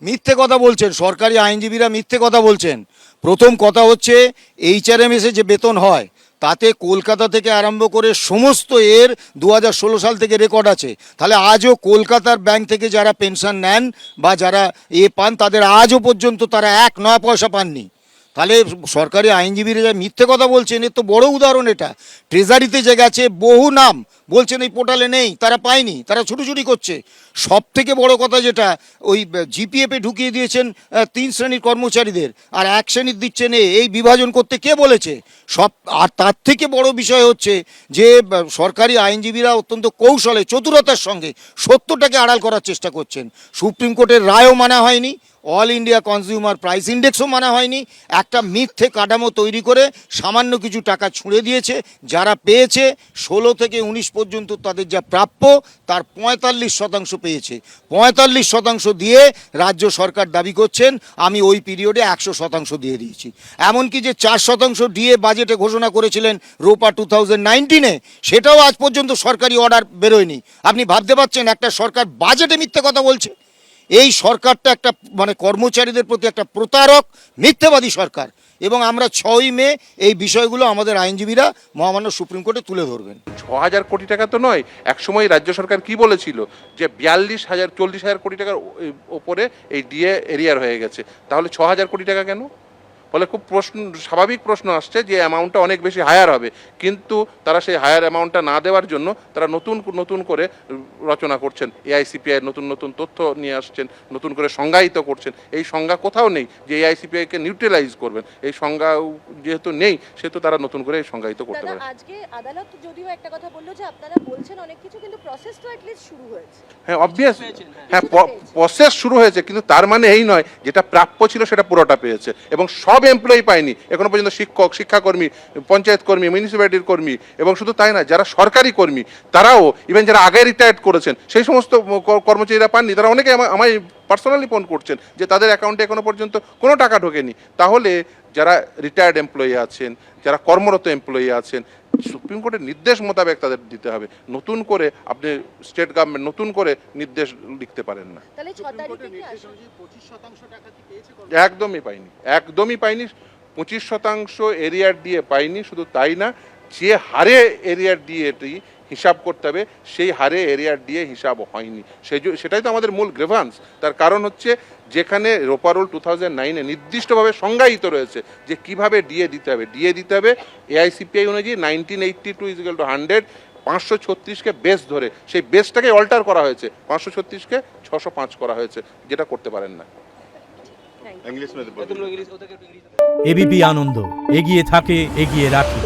মিথ্যে কথা বলছেন, সরকারি আইনজীবীরা মিথ্যে কথা বলছেন। প্রথম কথা হচ্ছে এইচআরএমএসে যে বেতন হয় তাতে কলকাতা থেকে আরম্ভ করে সমস্ত এর 2016 সাল থেকে রেকর্ড আছে। তাহলে আজও কলকাতার ব্যাংক থেকে যারা পেনশন নেন বা যারা পান তাদের আজও পর্যন্ত তারা 1 পয়সা পাননি। তাহলে সরকারি আইনজীবীরা যা মিথ্যে কথা বলছেন এর তো বড় উদাহরণ এটা। ট্রেজারিতে যে গেছে বহু নাম বলছেন এই পোর্টালে নেই, তারা পায়নি, তারা ছুটোছুটি করছে। সব থেকে বড় কথা যেটা ওই জিপিএফে ঢুকিয়ে দিয়েছেন 3 শ্রেণীর কর্মচারীদের, আর 1 শ্রেণীর দিচ্ছেন এই বিভাজন করতে কে বলেছে? সব আর তার থেকে বড় বিষয় হচ্ছে যে সরকারি আইনজীবীরা অত্যন্ত কৌশলে চতুরতার সঙ্গে সত্যটাকে আড়াল করার চেষ্টা করছেন। সুপ্রিম কোর্টের রায়ও মানা হয়নি, অল ইন্ডিয়া কনজিউমার প্রাইস ইন্ডেক্সও মানা হয়নি। একটা মিথ্যে কাঠামো তৈরি করে সামান্য কিছু টাকা ছুঁড়ে দিয়েছে। যারা পেয়েছে 16 থেকে 19 পর্যন্ত তাদের যা প্রাপ্য তার 45% পেয়েছে। 45% দিয়ে রাজ্য সরকার দাবি করছেন আমি ওই পিরিয়ডে 100% দিয়ে দিয়েছি। এমনকি যে 4% ডিএ বাজেটে ঘোষণা করেছিলেন রোপা 2019-এ, সেটাও আজ পর্যন্ত সরকারি অর্ডার বেরোয়নি। আপনি ভাবতে পারছেন একটা সরকার বাজেটে মিথ্যে কথা বলছে? এই সরকারটা একটা মানে কর্মচারীদের প্রতি একটা প্রতারক মিথ্যেবাদী সরকার। এবং আমরা 6ই মে এই বিষয়গুলো আমাদের আইনজীবীরা মহামান্য সুপ্রিম কোর্টে তুলে ধরবেন। 6,000 কোটি টাকা তো নয়, একসময় রাজ্য সরকার কি বলেছিল যে 40,000 কোটি টাকার ওপরে এই ডিএ এরিয়ার হয়ে গেছে। তাহলে 6,000 কোটি টাকা কেন? ফলে খুব স্বাভাবিক প্রশ্ন আসছে যে অ্যামাউন্টটা অনেক বেশি হায়ার হবে, কিন্তু তারা সেই হায়ার অ্যামাউন্টটা না দেওয়ার জন্য তারা নতুন করে রচনা করছেন। এআইসিপিআই নতুন তথ্য নিয়ে আসছেন, নতুন করে সংজ্ঞায়িত করছেন। এই সংজ্ঞা কোথাও নেই যে এআইসিপিআইকে নিউট্রালাইজ করবেন। এই সংজ্ঞা যেহেতু নেই সেহেতু তারা নতুন করে সংজ্ঞায়িত করতে পারে। আজকে আদালত যদিও একটা কথা বললো যে আপনারা বলছেন অনেক কিছু, কিন্তু প্রসেস তো অ্যাটলিস্ট শুরু হয়েছে। হ্যাঁ, অবভিয়াস, হ্যাঁ প্রসেস শুরু হয়েছে, কিন্তু তার মানে এই নয় যেটা প্রাপ্য ছিল সেটা পুরোটা পেয়েছে। এবং সব এমপ্লয়ি পায়নি এখনো পর্যন্ত। শিক্ষক, শিক্ষাকর্মী, পঞ্চায়েত কর্মী, মিউনিসিপ্যালিটির কর্মী, এবং শুধু তাই না, যারা সরকারি কর্মী তারাও, ইভেন যারা আগে রিটায়ার্ড করেছেন সেই সমস্ত কর্মচারীরা পাননি। তারা অনেকে আমায় পার্সোনালি ফোন করছেন যে তাদের অ্যাকাউন্টে এখনো পর্যন্ত কোনো টাকা ঢোকেনি। তাহলে যারা রিটায়ার্ড এমপ্লয়ি আছেন, যারা কর্মরত এমপ্লয়ি আছেন, সুপ্রিম কোর্টের নির্দেশ মোতাবেক তাদের দিতে হবে। নতুন করে আপনি স্টেট গভর্নমেন্ট নতুন করে নির্দেশ লিখতে পারেন না। একদমই পাইনি 25% এরিয়ার দিয়ে পাইনি। শুধু তাই না, যে হারে এরিয়ার দিয়ে এটি হিসাব করতে হবে সেই হারে এরিয়ার দিয়ে হিসাব হয়নি। সেটাই তো আমাদের মূল গ্রেভান্স। তার কারণ হচ্ছে যেখানে রোপা রুল 2009-এ নির্দিষ্টভাবে সংজ্ঞায়িত রয়েছে যে কিভাবে ডিএ দিতে হবে এআইসিপিআই অনুযায়ী 1982 = 100, 536-কে বেস ধরে সেই বেসটাকে অল্টার করা হয়েছে, 536-কে 605 করা হয়েছে, যেটা করতে পারেন না। এবিপি আনন্দ, এগিয়ে থাকে, এগিয়ে রাখে।